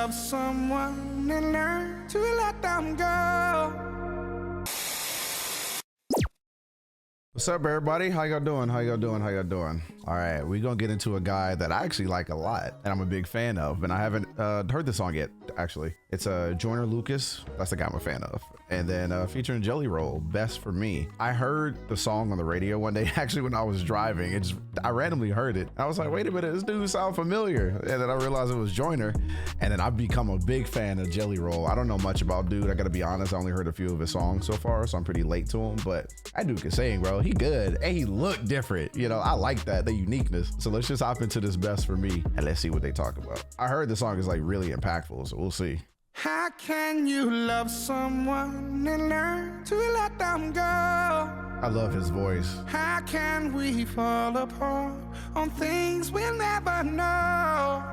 love someone and learn to let them go? What's up, everybody? How y'all doing? How y'all doing? How y'all doing? All right, we're gonna get into a guy that I actually like a lot and I'm a big fan of, and I haven't heard the song yet, actually. It's Joyner Lucas. That's the guy I'm a fan of. And then featuring Jelly Roll, Best for Me. I heard the song on the radio one day, actually, when I was driving. I randomly heard it. I was like, wait a minute, this dude sounds familiar. And then I realized it was Joyner. And then I've become a big fan of Jelly Roll. I don't know much about dude. I gotta be honest. I only heard a few of his songs so far, so I'm pretty late to him. But that dude can sing, bro. He good. And he look different. You know, I like that, the uniqueness. So let's just hop into this Best for Me and let's see what they talk about. I heard the song is like really impactful, so we'll see. How can you love someone and learn to let them go? I love his voice. How can we fall apart on things we'll never know?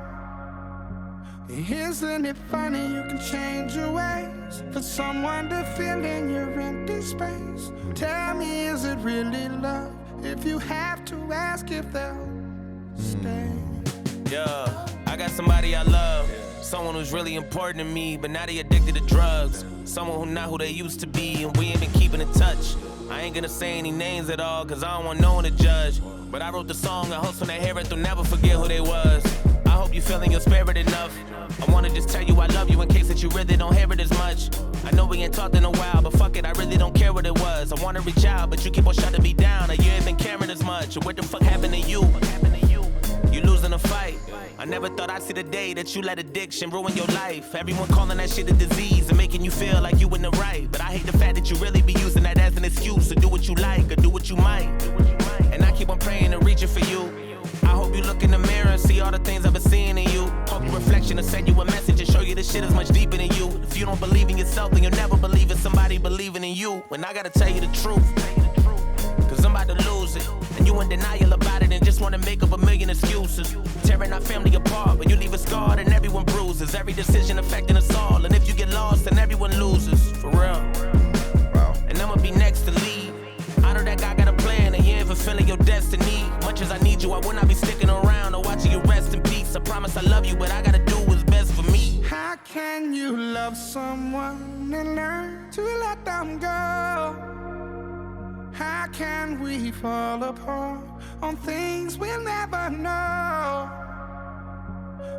Isn't it funny you can change your ways for someone to fill in your empty space? Tell me, is it really love if you have to ask if they'll stay? Yeah, I got somebody I love. Someone who's really important to me, but now they addicted to drugs. Someone who not who they used to be, and we ain't been keeping in touch. I ain't gonna say any names at all, cause I don't want no one to judge. But I wrote the song, I hope when they hear it, they'll never forget who they was. I hope you feeling your spirit enough. I wanna just tell you I love you in case that you really don't hear it as much. I know we ain't talked in a while, but fuck it, I really don't care what it was. I wanna reach out, but you keep on shutting me down, and you ain't been caring as much. What the fuck happened to you? You losing a fight. I never thought I'd see the day that you let addiction ruin your life. Everyone calling that shit a disease and making you feel like you in the right. But I hate the fact that you really be using that as an excuse to do what you like or do what you might. And I keep on praying and reaching for you. I hope you look in the mirror and see all the things I've been seeing in you. Hope your reflection will send you a message and show you this shit is much deeper than you. If you don't believe in yourself, then you'll never believe in somebody believing in you. When I gotta tell you the truth, cause I'm about to lose it. And you in denial about it and just wanna make up a million excuses. Tearing our family apart, but you leave a scar and everyone bruises. Every decision affecting us all, and if you get lost, then everyone loses. For real. Wow. And I'ma be next to leave. I know that God got a plan and you ain't fulfilling your destiny. Much as I need you, I will not be sticking around or watching you rest in peace. I promise I love you, but I gotta do what's best for me. How can you love someone and learn to let them go? How can we fall apart on things we'll never know?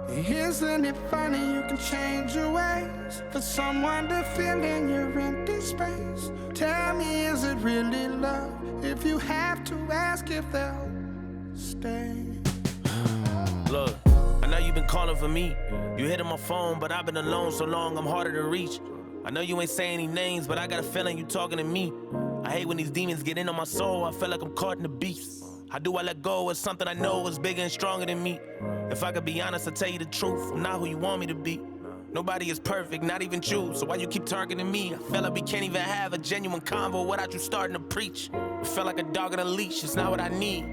Isn't it funny you can change your ways for someone to fill in your empty space? Tell me, is it really love if you have to ask if they'll stay? Look, I know you've been calling for me. You hitting my phone, but I've been alone so long I'm harder to reach. I know you ain't saying any names, but I got a feeling you talking to me. I hate when these demons get in on my soul. I feel like I'm caught in the beast. How do I let go of something I know is bigger and stronger than me? If I could be honest, I'll tell you the truth. I'm not who you want me to be. Nobody is perfect, not even you. So why you keep targeting me? I feel like we can't even have a genuine convo without you starting to preach. I feel like a dog on a leash, it's not what I need.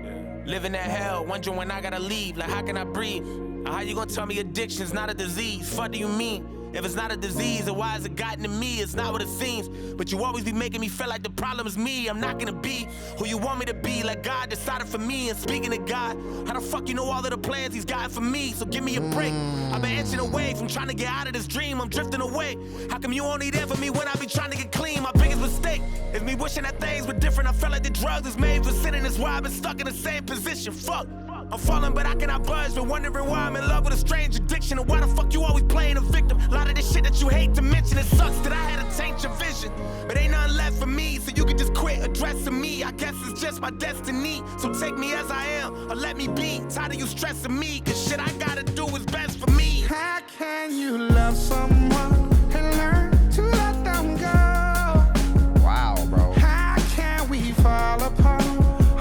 Living that hell, wondering when I gotta leave. Like, how can I breathe? How you gonna tell me addiction's not a disease? What do you mean? If it's not a disease, then why has it gotten to me? It's not what it seems. But you always be making me feel like the problem is me. I'm not gonna be who you want me to be, like God decided for me. And speaking of God, how the fuck you know all of the plans he's got for me? So give me a break. I've been inching away from trying to get out of this dream. I'm drifting away. How come you only there for me when I be trying to get clean? My biggest mistake is me wishing that things were different. I felt like the drugs is made for sinning. That's why I've been stuck in the same position. Fuck. I'm falling, but I cannot budge. Been wondering why I'm in love with a strange addiction. And why the fuck you always playing a victim? A lot of this shit that you hate to mention. It sucks that I had to taint your vision. But ain't nothing left for me, so you can just quit addressing me. I guess it's just my destiny. So take me as I am, or let me be. Tired of you stressing me, cause shit I gotta do is best for me. How can you love someone and learn to let them go? Wow, bro. How can we fall apart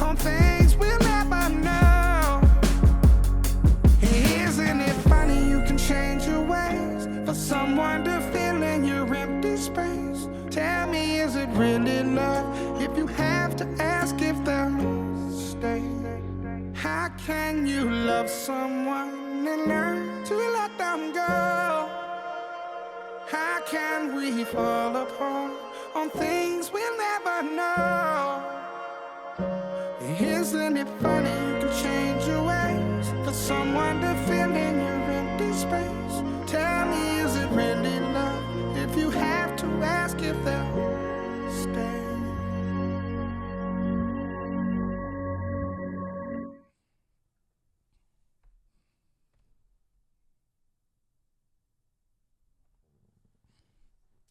on things we'll never know? Isn't it funny you can change your ways for someone to fill in your empty space? Tell me, is it really love if you have to ask if they'll stay? How can you love someone and learn to let them go? How can we fall apart on things we'll never know? Isn't it funny you can change your ways for someone to fill in your empty space? Tell me, really love if you have to ask if they'll stay?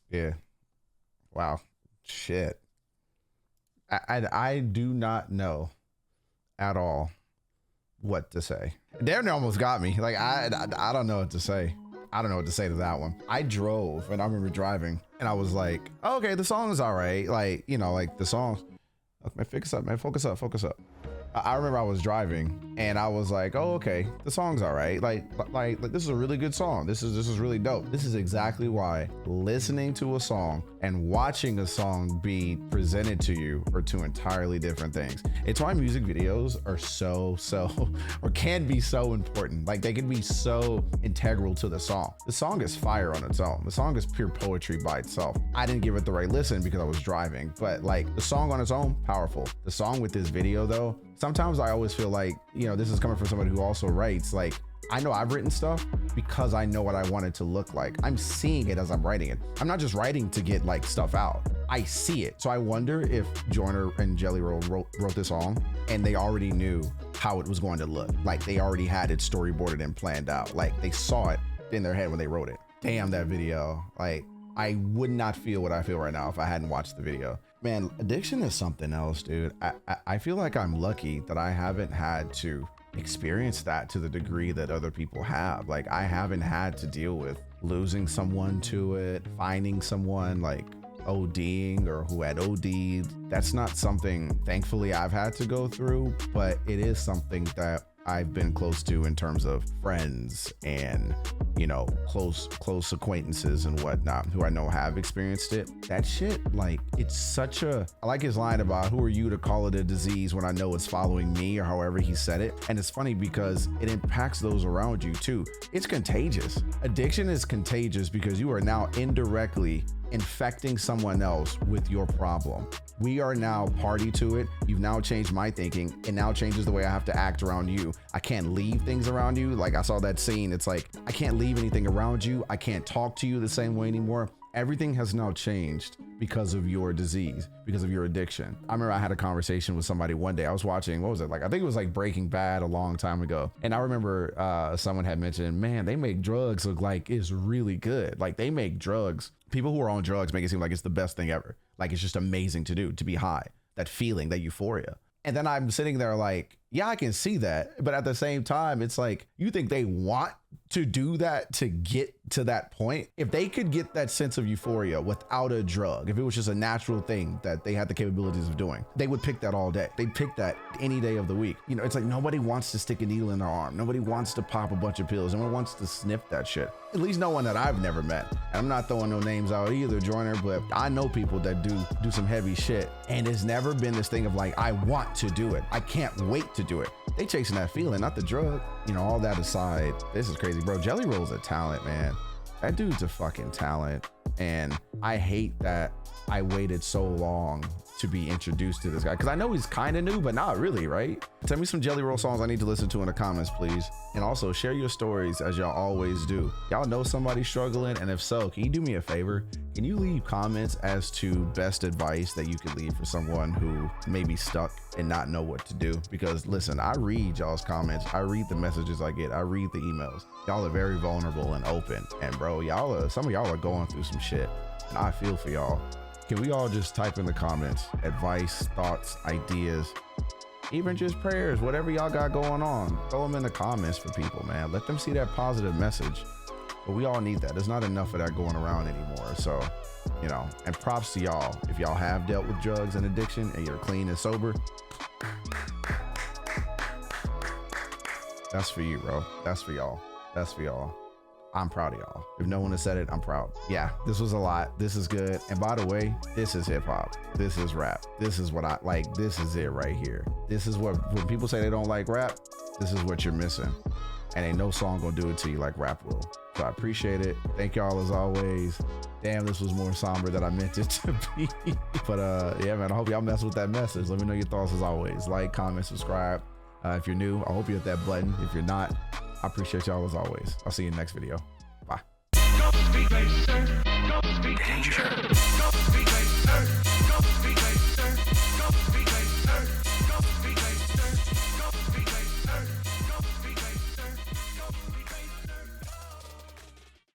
Yeah. Wow. Shit. I do not know at all what to say. Damn near almost got me. Like I don't know what to say. I don't know what to say to that one. I drove and I remember driving and I was like, oh, okay, the song is all right. Like, you know, like the song. Man, focus up, man. Focus up. I remember I was driving and I was like, oh, okay, the song's all right. Like this is a really good song. This is really dope. This is exactly why listening to a song and watching a song be presented to you are two entirely different things. It's why music videos are so or can be so important. Like they can be so integral to the song. The song is fire on its own. The song is pure poetry by itself. I didn't give it the right listen because I was driving, but like the song on its own, powerful. The song with this video though, sometimes I always feel like, you know, this is coming from somebody who also writes, like, I know I've written stuff because I know what I want it to look like. I'm seeing it as I'm writing it. I'm not just writing to get like stuff out. I see it. So I wonder if Joyner and Jelly Roll wrote this song and they already knew how it was going to look. Like they already had it storyboarded and planned out. Like they saw it in their head when they wrote it. Damn, that video. Like I would not feel what I feel right now if I hadn't watched the video. Man, addiction is something else, dude. I feel like I'm lucky that I haven't had to experience that to the degree that other people have. Like I haven't had to deal with losing someone to it, finding someone like ODing or who had OD'd. That's not something, thankfully, I've had to go through, but it is something that I've been close to in terms of friends and, you know, close acquaintances and whatnot who I know have experienced it. That shit, like, it's such a, I like his line about who are you to call it a disease when I know it's following me, or however he said it. And it's funny because it impacts those around you too. It's contagious. Addiction is contagious because you are now indirectly infecting someone else with your problem. We are now party to it. You've now changed my thinking. It now changes the way I have to act around you. I can't leave things around you. Like I saw that scene. It's like, I can't leave anything around you. I can't talk to you the same way anymore. Everything has now changed because of your disease, because of your addiction. I remember I had a conversation with somebody one day. I was watching, what was it? Like, I think it was like Breaking Bad a long time ago. And I remember someone had mentioned, man, they make drugs look like it's really good. Like they make drugs. People who are on drugs make it seem like it's the best thing ever. Like it's just amazing to do, to be high, that feeling, that euphoria. And then I'm sitting there like, yeah, I can see that. But at the same time, it's like, you think they want to do that to get to that point? If they could get that sense of euphoria without a drug, if it was just a natural thing that they had the capabilities of doing, they would pick that all day. They'd pick that any day of the week. You know, it's like nobody wants to stick a needle in their arm. Nobody wants to pop a bunch of pills. No one wants to sniff that shit. At least no one that I've never met. And I'm not throwing no names out either, Joyner, but I know people that do some heavy shit. And it's never been this thing of like, I want to do it. I can't wait to do it. They chasing that feeling, not the drug. You know, all that aside, this is crazy, bro. Jelly Roll's a talent, man. That dude's a fucking talent. And I hate that I waited so long to be introduced to this guy, because I know he's kind of new, but not really, right? Tell me some Jelly Roll songs I need to listen to in the comments, please. And also share your stories as y'all always do. Y'all know somebody struggling, and if so, can you do me a favor? Can you leave comments as to best advice that you could leave for someone who may be stuck and not know what to do? Because listen, I read y'all's comments. I read the messages I get. I read the emails. Y'all are very vulnerable and open. And bro, some of y'all are going through some shit. And I feel for y'all. Can we all just type in the comments advice, thoughts, ideas, even just prayers, whatever y'all got going on? Throw them in the comments for people, man. Let them see that positive message. But we all need that. There's not enough of that going around anymore. So, you know, and props to y'all. If y'all have dealt with drugs and addiction and you're clean and sober, that's for you, bro. That's for y'all. That's for y'all. I'm proud of y'all. If no one has said it, I'm proud. Yeah, this was a lot. This is good. And by the way, this is hip hop. This is rap. This is what I like. This is it right here. This is what, when people say they don't like rap, this is what you're missing. And ain't no song gonna do it to you like rap will. So I appreciate it. Thank y'all as always. Damn, this was more somber than I meant it to be. But yeah, man, I hope y'all mess with that message. Let me know your thoughts as always. Like, comment, subscribe. If you're new, I hope you hit that button. If you're not, I appreciate y'all as always. I'll see you in the next video. Bye. Go speed racer, go speed